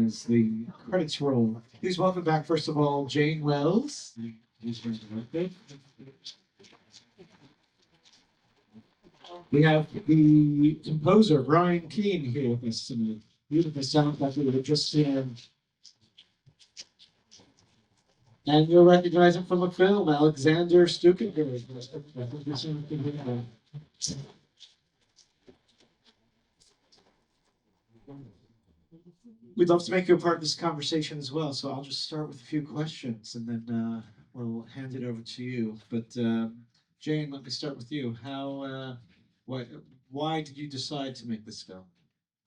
as the credits roll. Please welcome back, first of all, Jane Wells. We have the composer, Brian Keane, here with us. Some beautiful sound that we were just seeing. And you'll recognize him from a film, Alexander Stukenberg. We'd love to make you a part of this conversation as well, so I'll just start with a few questions and then we'll hand it over to you. But Jane, let me start with you. Why did you decide to make this film?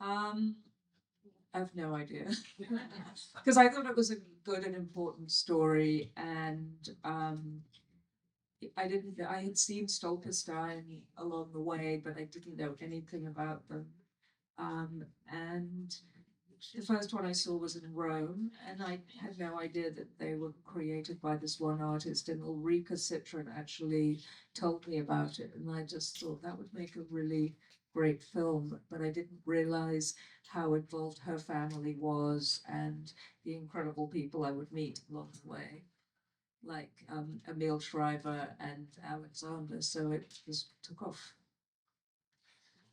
I have no idea, because I thought it was a good and important story, and I had seen Stolpersteine along the way, but I didn't know anything about them. And the first one I saw was in Rome, and I had no idea that they were created by this one artist, and Ulrika Citron actually told me about it, and I just thought that would make a really great film, but I didn't realize how involved her family was and the incredible people I would meet along the way, like Emil Schreiber and Alexander, so it just took off.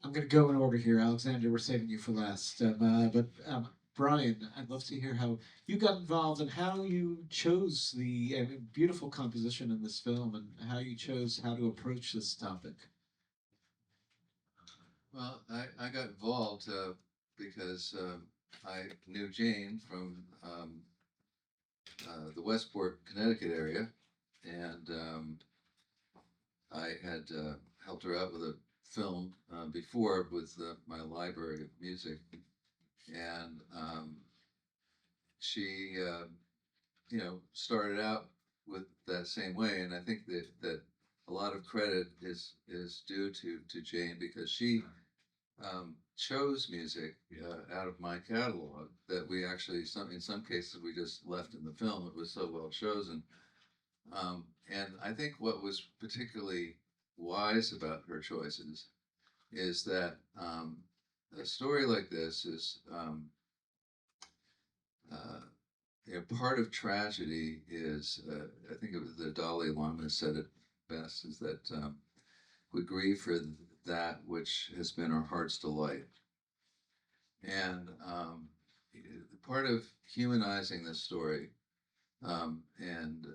I'm going to go in order here. Alexander, we're saving you for last. But Brian, I'd love to hear how you got involved and how you chose the beautiful composition in this film and how you chose how to approach this topic. Well, I got involved because I knew Jane from the Westport, Connecticut area, and I had helped her out with a film before with my library of music, and she, started out with that same way, and I think that a lot of credit is due to Jane, because she chose music out of my catalog that we actually, in some cases, we just left in the film. It was so well chosen. And I think what was particularly wise about her choices is that a story like this is, part of tragedy is, I think it was the Dalai Lama said it best, is that we grieve for that which has been our heart's delight. And part of humanizing this story and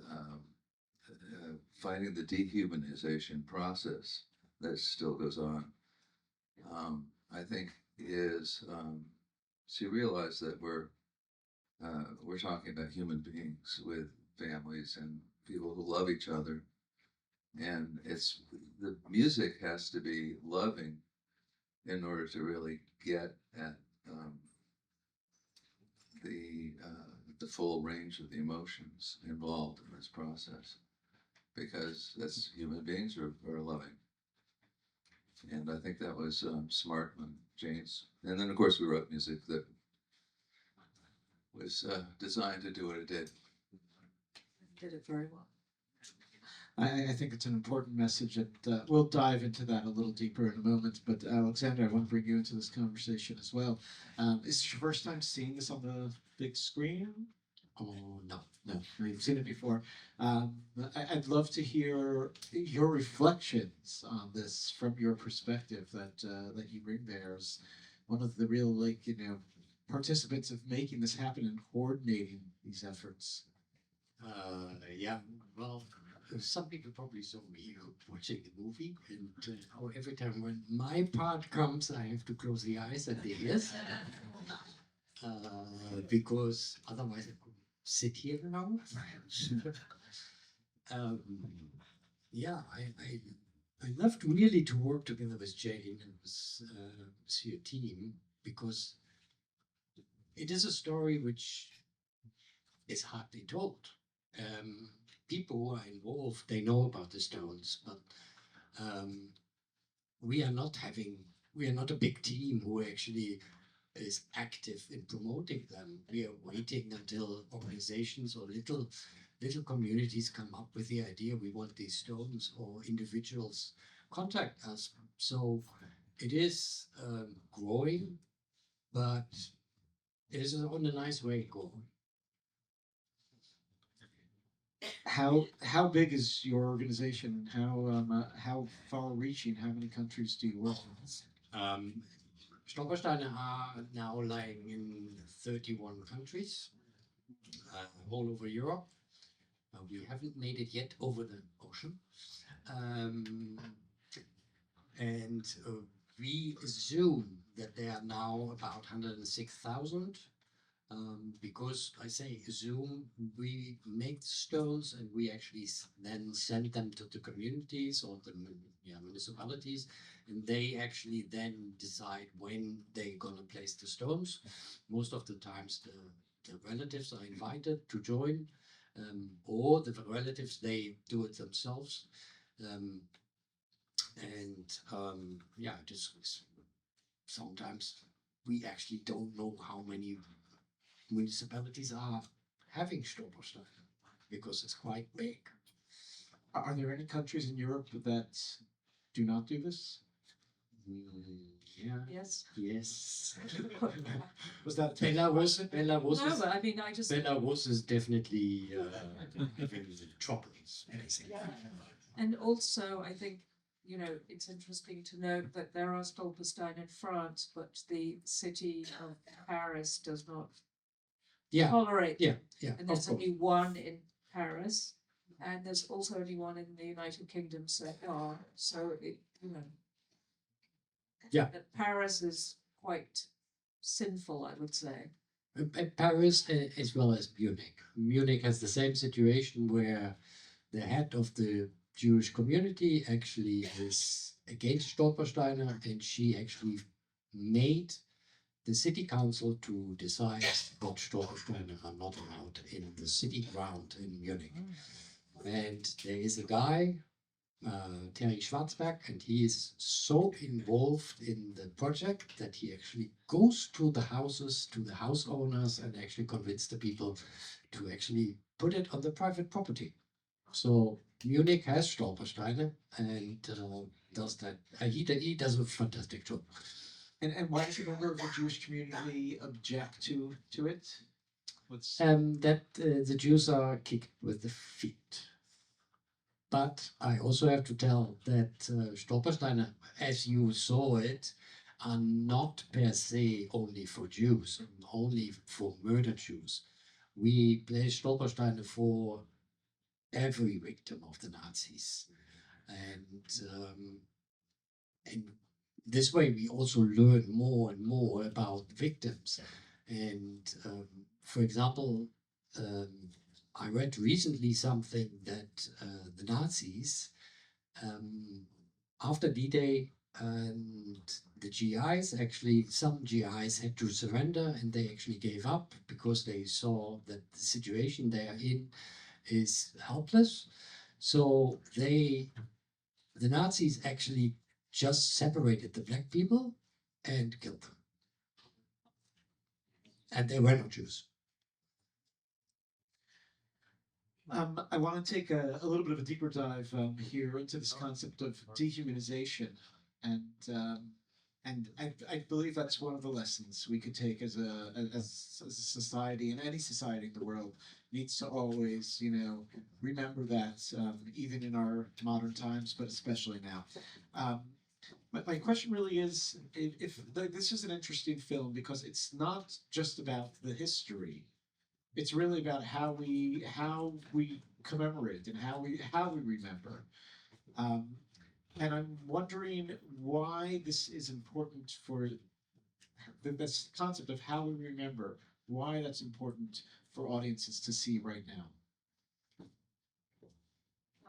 fighting the dehumanization process that still goes on, I think is to realize that we're talking about human beings with families and people who love each other. And the music has to be loving in order to really get at the full range of the emotions involved in this process, because that's human beings are loving. And I think that was smart on Jane's. And then, of course, we wrote music that was designed to do what it did. Did it very well. I think it's an important message, and we'll dive into that a little deeper in a moment. But Alexander, I want to bring you into this conversation as well. Is this your first time seeing this on the big screen? Oh, no. You've seen it before. I'd love to hear your reflections on this from your perspective that you bring there as one of the real, participants of making this happen and coordinating these efforts. Yeah, well, some people probably saw me watching the movie, and every time when my part comes, I have to close the eyes and the ears, because otherwise I could sit here now. Yeah, I loved really to work together with Jane and with your team, because it is a story which is hardly told. People who are involved, they know about the Stones, but we are not a big team who actually is active in promoting them. We are waiting until organizations or little communities come up with the idea we want these Stones, or individuals contact us. So it is growing, but it is on a nice way going. How big is your organization? How far reaching? How many countries do you work in? Stolpersteine are now lying in 31 countries, all over Europe. We haven't made it yet over the ocean. And we assume that there are now about 106,000. Because I say assume, we make stones and we actually then send them to the communities or the municipalities, and they actually then decide when they're gonna place the stones. Most of the times the relatives are invited to join, or the relatives, they do it themselves. Just sometimes we actually don't know how many municipalities are having Stolpersteine because it's quite big. Are there any countries in Europe that do not do this? Yeah. Yes. Yes. Was that Belarus No, is but I mean, I just. Belarus is definitely having troubles. And also, I think, you know, it's interesting to note that there are Stolpersteine in France, but the city of Paris does not Yeah. tolerate. Yeah. And Of there's course. only one in Paris, and there's also only one in the United Kingdom so far. So it, you know. Yeah. That Paris is quite sinful, I would say. Paris as well as Munich. Munich has the same situation where the head of the Jewish community actually is against Stolpersteiner, and she actually made the city council to decide that Stolpersteiner are not allowed in the city ground in Munich. And there is a guy, Terry Schwarzberg, and he is so involved in the project that he actually goes to the houses, to the house owners, and actually convince the people to actually put it on the private property. So Munich has Stolpersteine and does that. He does a fantastic job. And why does a member of the Jewish community object to it? What's That the Jews are kicked with the feet. But I also have to tell that Stolpersteine, as you saw it, are not per se only for Jews, only for murdered Jews. We place Stolpersteine for every victim of the Nazis. And this way we also learn more and more about victims. And for example, I read recently something that the Nazis, after D-Day, and the GIs, actually, some GIs had to surrender and they actually gave up because they saw that the situation they are in is helpless. So the Nazis actually just separated the black people and killed them. And they were not Jews. I want to take a little bit of a deeper dive here into this concept of dehumanization, and I believe that's one of the lessons we could take as a society, and any society in the world needs to always, you know, remember that even in our modern times, but especially now. My question really is, if this is an interesting film because it's not just about the history. It's really about how we commemorate and how we remember. And I'm wondering why this is important for this concept of how we remember. Why that's important for audiences to see right now.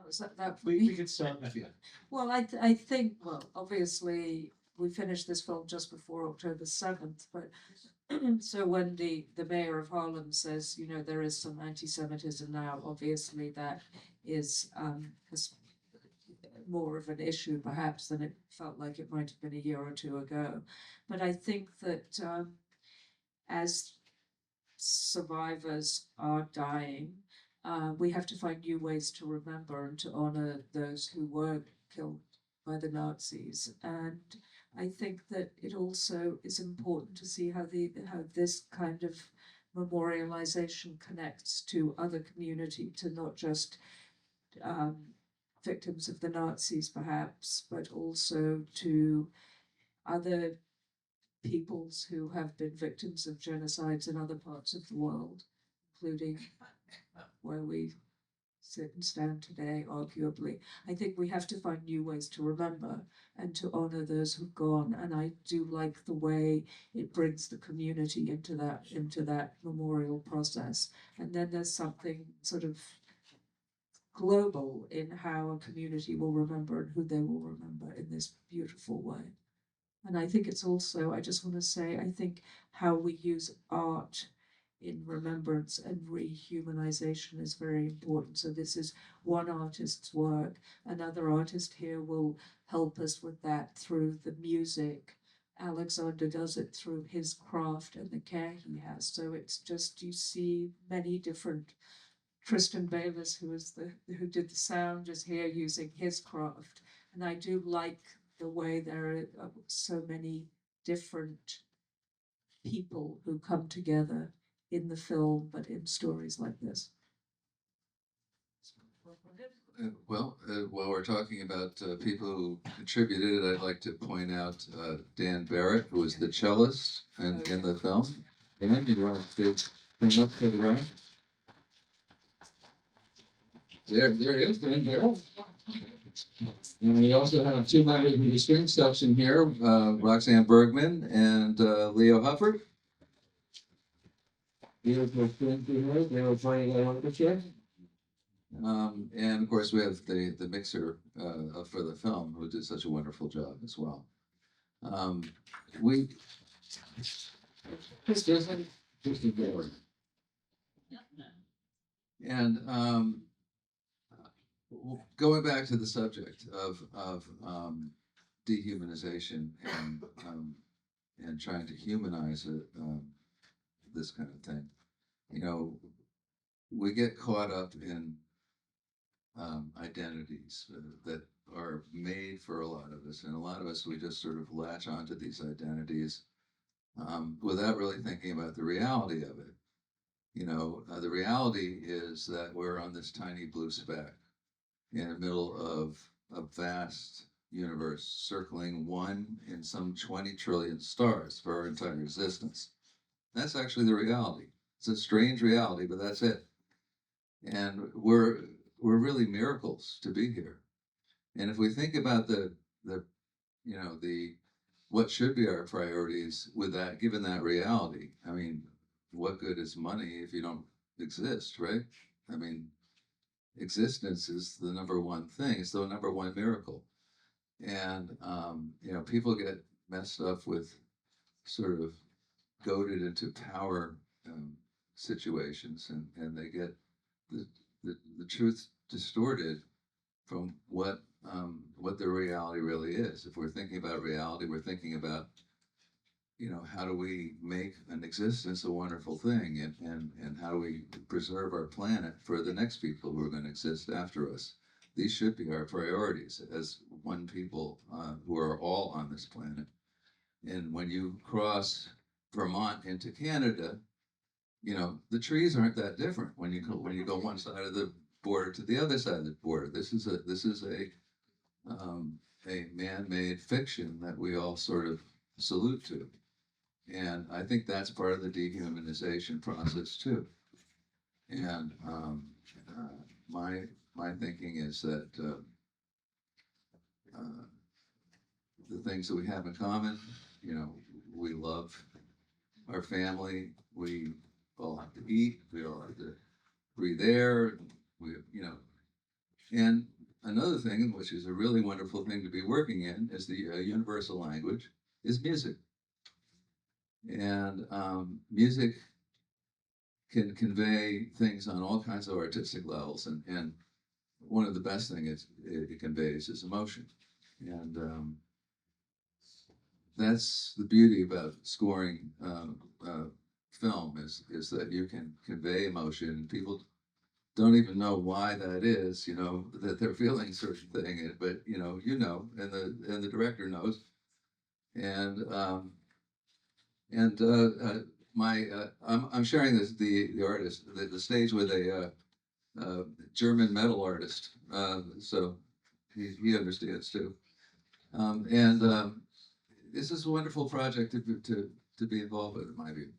Oh, is that We could start with you. Well, I think, well, obviously, we finished this film just before October 7th, but so when the mayor of Harlem says, you know, there is some anti-Semitism now, obviously that is more of an issue perhaps than it felt like it might have been a year or two ago. But I think that as survivors are dying, we have to find new ways to remember and to honor those who were killed by the Nazis. And I think that it also is important to see how this kind of memorialization connects to other community, to not just victims of the Nazis, perhaps, but also to other peoples who have been victims of genocides in other parts of the world, including where we sit and stand today, arguably. I think we have to find new ways to remember and to honor those who've gone. And I do like the way it brings the community into that memorial process. And then there's something sort of global in how a community will remember and who they will remember in this beautiful way. And I think it's also, I just want to say, I think how we use art in remembrance and rehumanization is very important. So this is one artist's work. Another artist here will help us with that through the music. Alexander does it through his craft and the care he has. So it's just, you see many different, Tristan Bayless, who did the sound, is here using his craft. And I do like the way there are so many different people who come together in the film, but in stories like this. While we're talking about people who contributed, I'd like to point out Dan Barrett, who was the cellist in the film. Dan, you want to come up to the right? There it is, Dan Barrett. And we also have two members of the string section here, Roxanne Bergman and Leo Hufford. Beautiful string here, they were playing the orchestra. And of course we have the mixer for the film, who did such a wonderful job as well. And going back to the subject of dehumanization and trying to humanize it, this kind of thing, you know, we get caught up in identities that are made for a lot of us, and a lot of us, we just sort of latch onto these identities without really thinking about the reality of it. You know, the reality is that we're on this tiny blue speck in the middle of a vast universe circling one in some 20 trillion stars for our entire existence. That's actually the reality. It's a strange reality, but that's it. And we're really miracles to be here. And if we think about the what should be our priorities with that, given that reality, I mean, what good is money if you don't exist, right? I mean, existence is the number one thing. It's the number one miracle. And, people get messed up with sort of goaded into power situations, and they get the truth distorted from what the reality really is. If we're thinking about reality, we're thinking about, how do we make an existence a wonderful thing, and how do we preserve our planet for the next people who are going to exist after us. These should be our priorities as one people who are all on this planet. And when you cross Vermont into Canada, the trees aren't that different when you go one side of the border to the other side of the border. This is a man-made fiction that we all sort of salute to. And I think that's part of the dehumanization process too. And my thinking is that the things that we have in common, we love our family, we all have to eat, we all have to breathe air, and another thing, which is a really wonderful thing to be working in, is the universal language, is music. And music can convey things on all kinds of artistic levels, and one of the best things it conveys is emotion. And that's the beauty about scoring film, is that you can convey emotion. People don't even know why that is, that they're feeling certain thing, but and the director knows. and I'm sharing this the artist the stage with a German metal artist, so he understands too. This is a wonderful project to be involved with, in my view.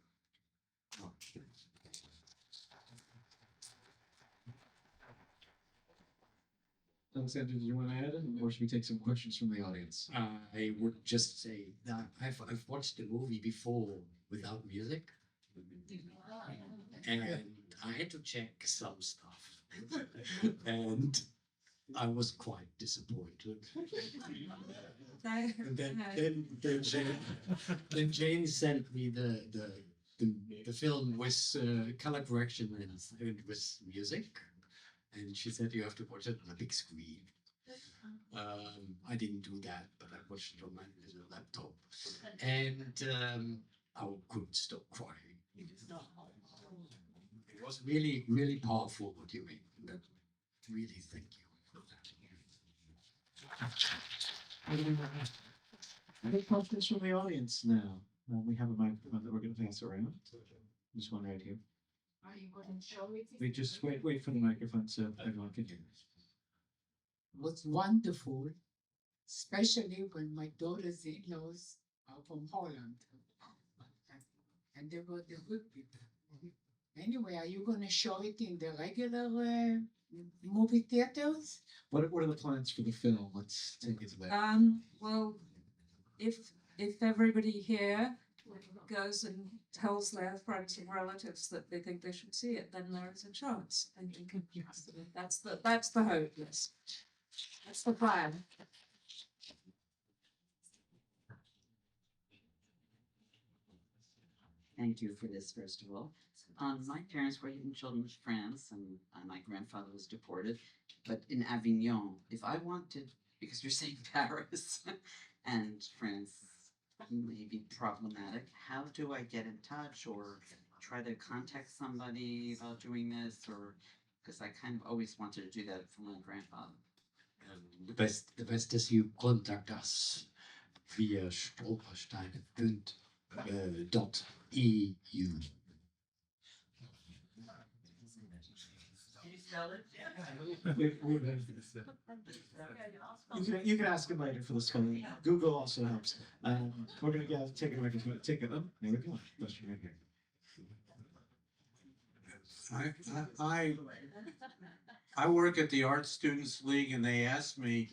Alexander, did you want to add it, or should we take some questions from the audience? I would just say that I've watched the movie before without music, and I had to check some stuff, and I was quite disappointed. And then Jane sent me the film with color correction and with music, and she said you have to watch it on a big screen. I didn't do that, but I watched it on my little laptop, and I couldn't stop crying. It was really, really powerful what you made. Really, thank you for that. Any questions from the audience now? We have a microphone that we're going to pass around. There's one right here. Are you going to show me? We just wait for the microphone so everyone can hear. Was wonderful, especially when my daughter's in-laws are from Holland. And they were the good people. Anyway, are you going to show it in the regular movie theaters? What are the plans for the film? Let's take it to that. Well, if everybody here goes and tells their friends and relatives that they think they should see it, then there is a chance. And you can that's the hope, yes. That's the plan. Thank you for this, first of all. My parents were hidden children of France, and my grandfather was deported. But in Avignon, if I wanted, because you're saying Paris and France may be problematic, how do I get in touch or try to contact somebody about doing this? Or because I kind of always wanted to do that for my grandfather. The best is you contact us via Stolpersteine.eu. Can you spell it? You can ask him later for the spelling. Google also helps. We're going to take a microphone. Take it. There we go. Question right here. I work at the Art Students League, and they asked me,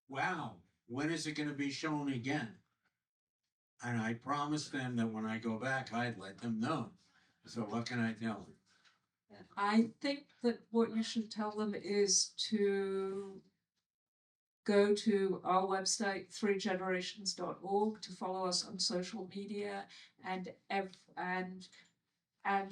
wow, when is it going to be shown again? And I promised them that when I go back, I'd let them know. So what can I tell them? I think that what you should tell them is to go to our website, threegenerations.org, to follow us on social media, and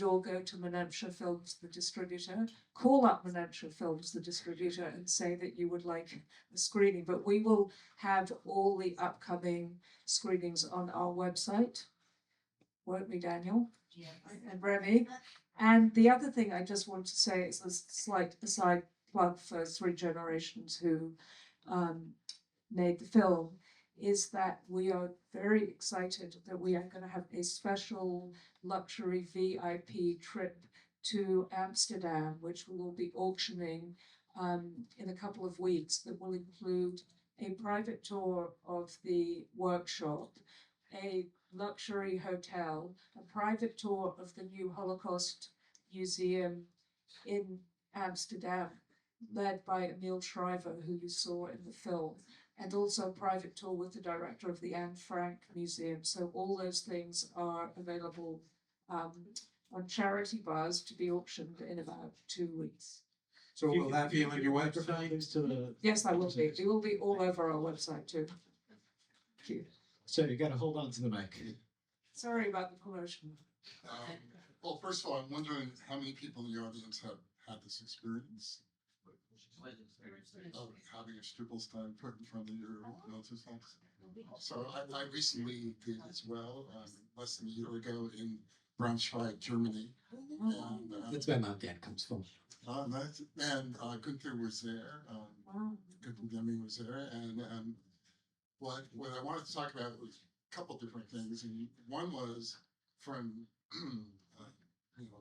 or go to Menentia Films, the distributor. Call up Menentia Films, the distributor, and say that you would like a screening. But we will have all the upcoming screenings on our website, won't we, Daniel? Yes. And Remy. And the other thing I just want to say is a slight aside plug for Three Generations, who made the film, is that we are very excited that we are going to have a special luxury VIP trip to Amsterdam, which we will be auctioning in a couple of weeks, that will include a private tour of the workshop, a luxury hotel, a private tour of the new Holocaust Museum in Amsterdam, led by Emil Schrijver, who you saw in the film, and also a private tour with the director of the Anne Frank Museum. So all those things are available on Charity Bars to be auctioned in about 2 weeks. So will that be on your website? Yes, I will be. It will be all over our website too. Thank you. So you got to hold on to the mic. Sorry about the promotion. Well, first of all, I'm wondering how many people in the audience have had this experience of having a Stukenberg put in front of your noses. So I recently did as well, less than a year ago in Braunschweig, Germany. And, That's where my dad comes from. and Gunther was there. Wow. Gunther Deming was there, and what I wanted to talk about was a couple different things, and one was from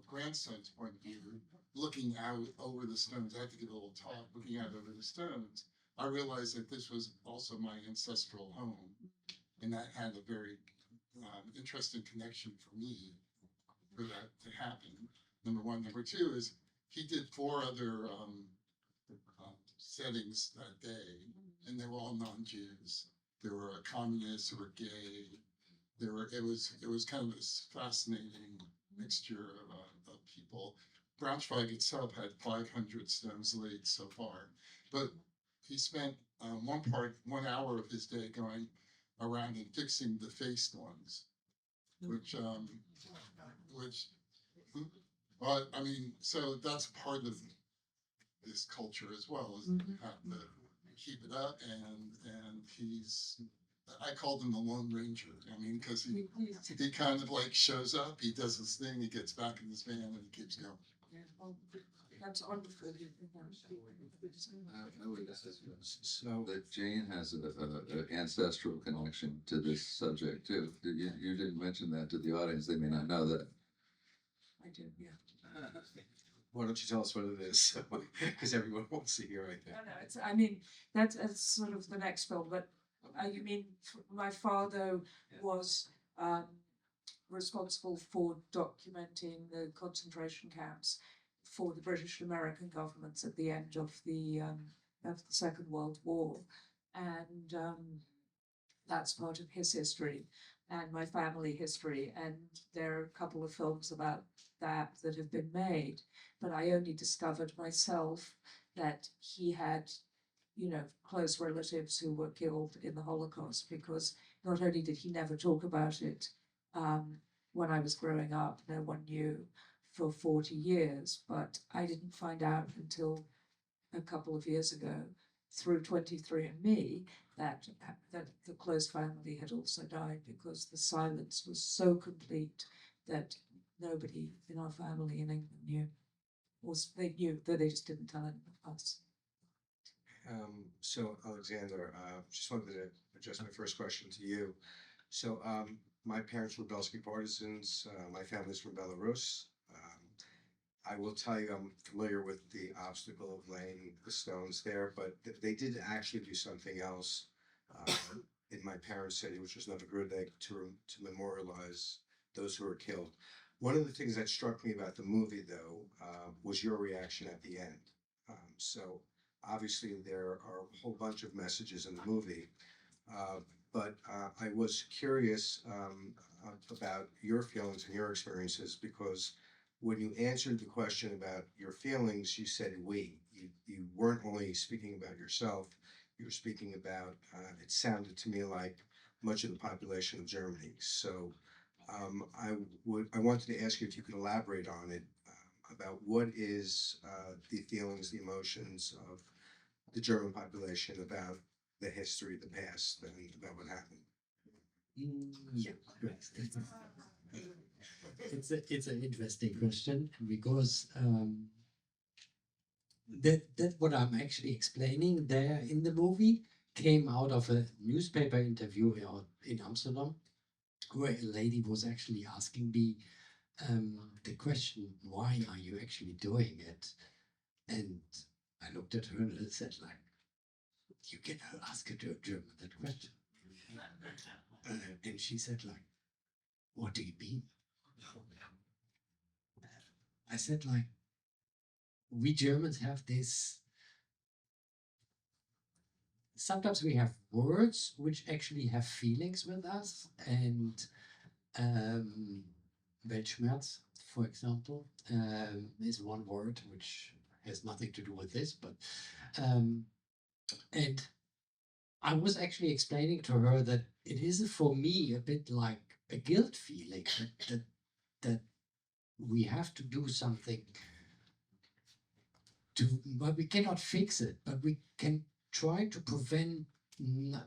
grandson's point of view, looking out over the stones. I had to give a little talk, looking out over the stones. I realized that this was also my ancestral home, and that had a very interesting connection for me for that to happen. Number one. Number two is he did 4 other settings that day, and they were all non-Jews. There were communists, there were gay. It was kind of this fascinating mixture of people. Braunschweig itself had 500 stones laid so far, but he spent 1 hour of his day going around and fixing the faced ones, which well, I mean, so that's part of this culture as well, is you have to keep it up, and he's, I called him the Lone Ranger. I mean, because he kind of like shows up, he does his thing, he gets back in his van, and he keeps going. That's wonderful. I would so that Jane has a ancestral connection to this subject too. You didn't mention that to the audience; they may not know that. I do, yeah. Why don't you tell us what it is? Because everyone wants to hear, I think. No, it's, I mean, that's sort of the next film, but you mean my father was responsible for documenting the concentration camps for the British and American governments at the end of the Second World War, and that's part of his history and my family history, and there are a couple of films about that have been made, but I only discovered myself that he had, close relatives who were killed in the Holocaust, because not only did he never talk about it when I was growing up, no one knew for 40 years, but I didn't find out until a couple of years ago through 23andMe that the close family had also died, because the silence was so complete that nobody in our family in England knew. Or they knew, but they just didn't tell anyone of us. So Alexander, just wanted to address my first question to you. So my parents were Belsky partisans. My family's from Belarus. I will tell you, I'm familiar with the obstacle of laying the stones there, but they did actually do something else in my parents' city, which was Novogrudek, to memorialize those who were killed. One of the things that struck me about the movie, though, was your reaction at the end. So obviously there are a whole bunch of messages in the movie, but I was curious about your feelings and your experiences, because when you answered the question about your feelings, you said we. You weren't only speaking about yourself, you were speaking about, it sounded to me like much of the population of Germany. So I wanted to ask you if you could elaborate on it, about what is the feelings, the emotions of the German population about the history, the past, and about what happened. Yeah, it's an interesting question, because that what I'm actually explaining there in the movie came out of a newspaper interview in Amsterdam, where a lady was actually asking me the question, why are you actually doing it? And I looked at her and I said, like, you can ask a German that question. And she said, like, what do you mean? I said, like, we Germans have this, sometimes we have words which actually have feelings with us, and Weltschmerz, for example, is one word which has nothing to do with this, but and I was actually explaining to her that it is for me a bit like a guilt feeling that we have to do something but we cannot fix it, but we can try to prevent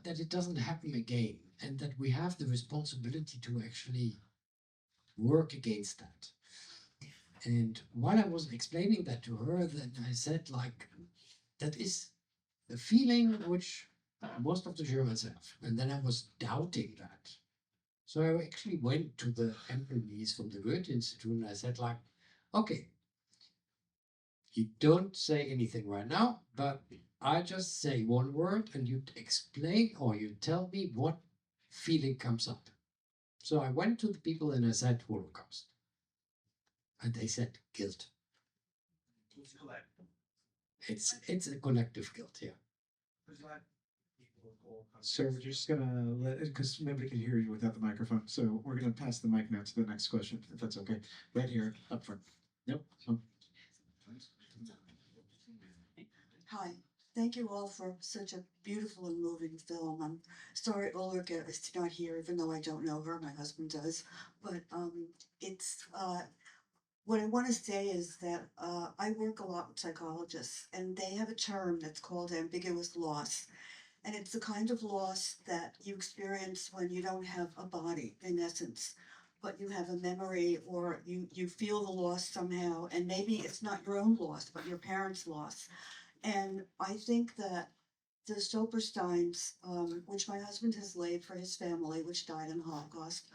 that it doesn't happen again, and that we have the responsibility to actually work against that. And while I was explaining that to her, then I said, like, that is a feeling which Most of the Germans have. And then I was doubting that. So I actually went to the employees from the Goethe Institute and I said like, okay, you don't say anything right now, but I just say one word and you explain or you tell me what feeling comes up. So I went to the people and I said Holocaust. And they said guilt. It's a collective guilt, yeah. So we're just gonna let, because nobody can hear you without the microphone, so we're gonna pass the mic now to the next question, if that's okay. Right here, up front. Nope. Hi, thank you all for such a beautiful and moving film. I'm sorry Ulrika is not here, even though I don't know her, my husband does. But it's what I want to say is that I work a lot with psychologists, and they have a term that's called ambiguous loss. And it's the kind of loss that you experience when you don't have a body, in essence, but you have a memory or you feel the loss somehow. And maybe it's not your own loss, but your parents' loss. And I think that the Stolpersteins, which my husband has laid for his family, which died in the Holocaust,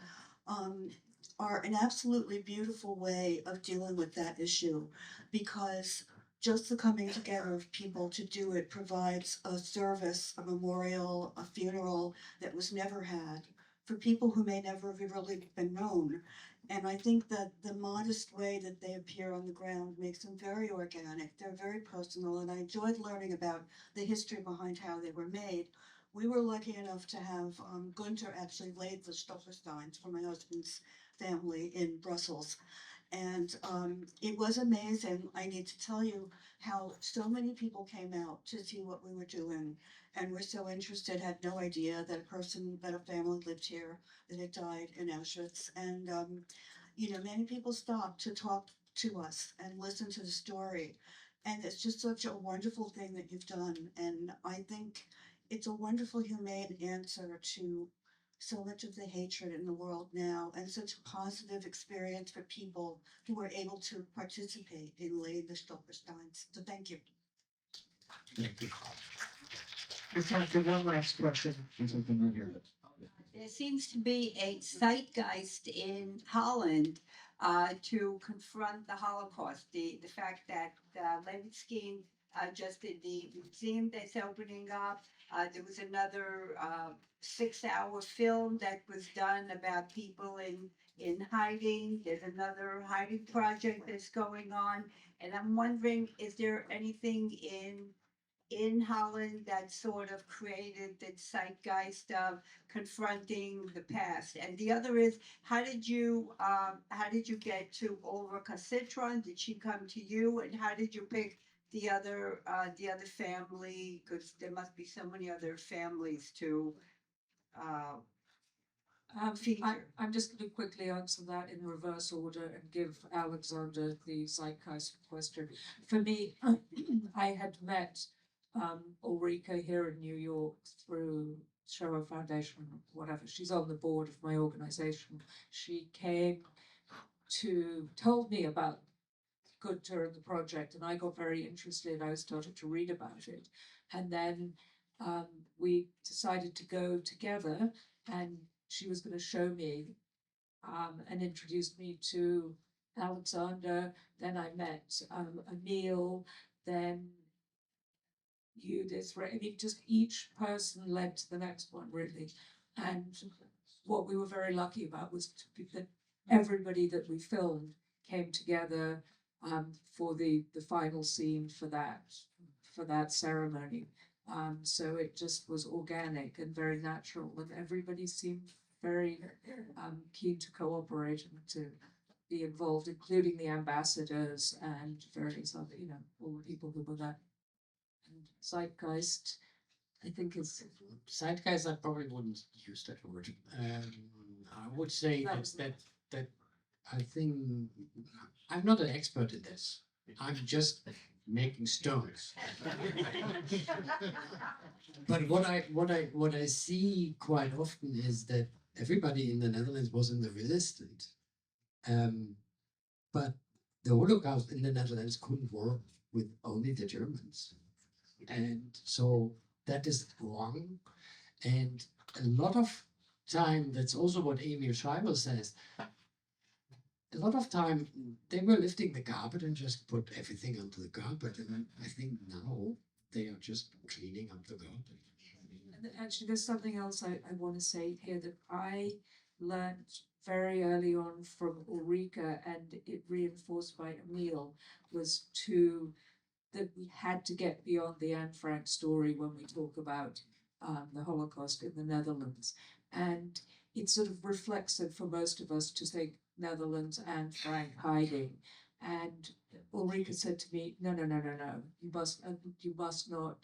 are an absolutely beautiful way of dealing with that issue, because just the coming together of people to do it provides a service, a memorial, a funeral that was never had for people who may never have really been known. And I think that the modest way that they appear on the ground makes them very organic. They're very personal, and I enjoyed learning about the history behind how they were made. We were lucky enough to have Gunther actually laid the Stolpersteins for my husband's family in Brussels. And it was amazing. I need to tell you how so many people came out to see what we were doing and were so interested, had no idea that a family lived here that had died in Auschwitz. And, many people stopped to talk to us and listen to the story. And it's just such a wonderful thing that you've done. And I think it's a wonderful, humane answer to so much of the hatred in the world now, and such a positive experience for people who were able to participate in laying the Stolpersteins. So thank you. Thank you. There's time for one last question. There's something right here. There seems to be a zeitgeist in Holland to confront the Holocaust. The fact that Levitsky just did the museum that's opening up. There was another 6-hour film that was done about people in hiding. There's another hiding project that's going on. And I'm wondering, is there anything in Holland that sort of created the zeitgeist of confronting the past? And the other is, how did you get to Ulrika Citron? Did she come to you? And how did you pick the other family? Because there must be so many other families to feature. I'm just going to quickly answer that in reverse order and give Alexander the zeitgeist question. For me, I had met Ulrika here in New York through Shoah Foundation, whatever. She's on the board of my organization. She told me about Gunther and the project, and I got very interested. I started to read about it, and then we decided to go together, and she was going to show me and introduced me to Alexander. Then I met Emil, then Judith, right? I mean, just each person led to the next one, really. And what we were very lucky about was that everybody that we filmed came together for the final scene for that ceremony. So it just was organic and very natural, and everybody seemed very keen to cooperate and to be involved, including the ambassadors and various other, all the people who were there. And zeitgeist, I think is Zeitgeist, I probably wouldn't use that word. I would say that I think I'm not an expert in this. I'm just making stones. But what I see quite often is that everybody in the Netherlands was in the resistance. But the Holocaust in the Netherlands couldn't work with only the Germans. And so that is wrong. And a lot of time, that's also what Emil Schreiber says, a lot of time they were lifting the carpet and just put everything onto the carpet. And I think now they are just cleaning up the carpet. And actually, there's something else I want to say here that I learned very early on from Ulrika, and it reinforced by Emil, was that we had to get beyond the Anne Frank story when we talk about the Holocaust in the Netherlands. And it's sort of reflexive for most of us to think Netherlands and Frank hiding. And Ulrika said to me, no, you must not.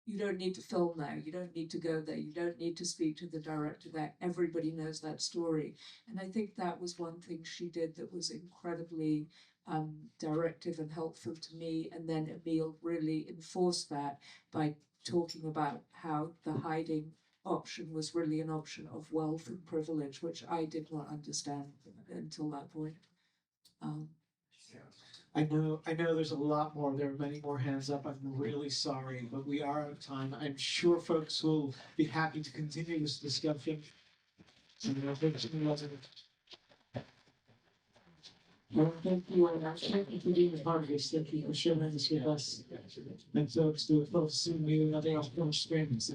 You don't need to film there. You don't need to go there. You don't need to speak to the director there. Everybody knows that story. And I think that was one thing she did that was incredibly directive and helpful to me. And then Emil really enforced that by talking about how the hiding option was really an option of wealth and privilege, which I did not understand until that point. I know there's a lot more. There are many more hands up. I'm really sorry, but we are out of time. I'm sure folks will be happy to continue this discussion. Thank you, and thank you for being a part of this. Thank you for sharing this with us. And folks, we look forward to seeing you in other streams.